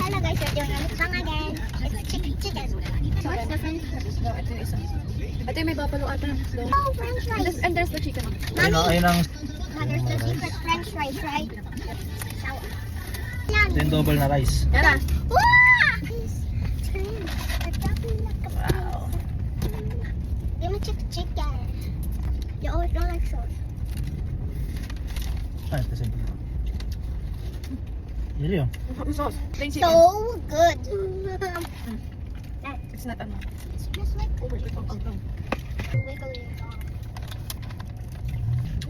Hello guys, we're doing a mukbang again. It's chicken. So what's the french fries? No, ito yung isa. Ito yung may buffalo ata. So, Oh, french fries. and there's the chicken. Ayun ang, ayun ang There's the secret french fries, right? Yan. yung double na rice. Yan na. Wow! Give me chicken. You always don't like sauce. Ah, ito simple. Yun yun. Ang sauce. Plain chicken. So good. It's not ano. It's just like Wiggly. wiggly.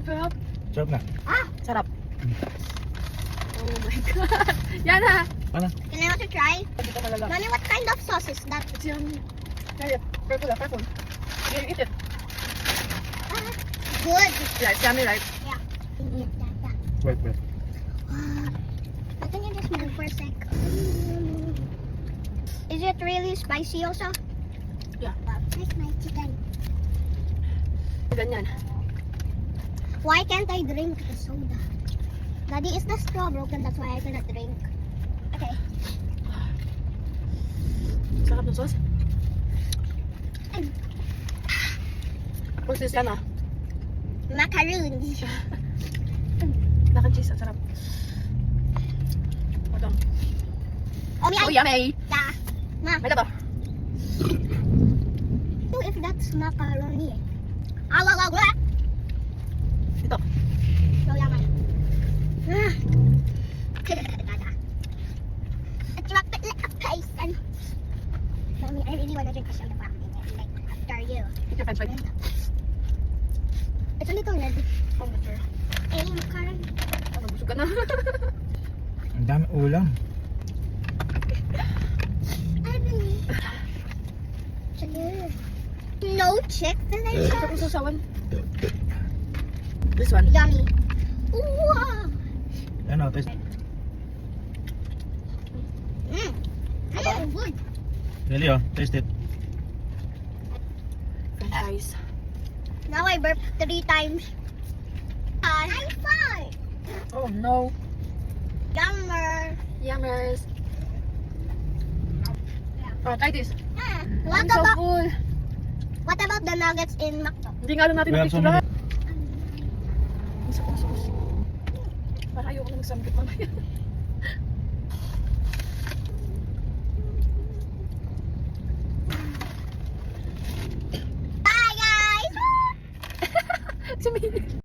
Sarap. Sarap na. Ah! Sarap. Oh my god. Yan na. Ano? Can I also try? Hindi ko malala. Mommy, what kind of sauce is that? It's yung... Try it. Purple. You eat it. Ah, good. Yeah, it's yummy, right? Yeah. Wait. I think I just move for a sec. Is it really spicy also? Yeah. That's my chicken. Ganyan. Why can't I drink the soda? Daddy, is the straw broken? That's why I cannot drink. Okay. Sarap ng sauce. What's this yan ah? Macaroons. Mac and cheese. Sarap. Ito. Oh, yeah. Oh, yummy. Yeah. Ma, May lato. if that's macaroni. Ah, Ito. so yummy. Ah. Dada. I drop it like a person. Mommy, I really want to drink a soda back like after you. Eat your french fries. It's a little red. Oh, mature. Eh, macaroni. Ano, busog ka na. Ang dami ulam. I believe. No chicken in Ito there. kung susawan. This one. Yummy. Wow. Ano, taste. Good. Really oh, taste it. French fries. Now I burped 3 times. High five. Oh no. Yummer. Yummers. Oh, try this. What I'm so about full. the nuggets in McDo? Hindi nga lang natin We have so na-picture many. lahat. Isa ko na sauce. Para ayoko na magsamgit mamaya.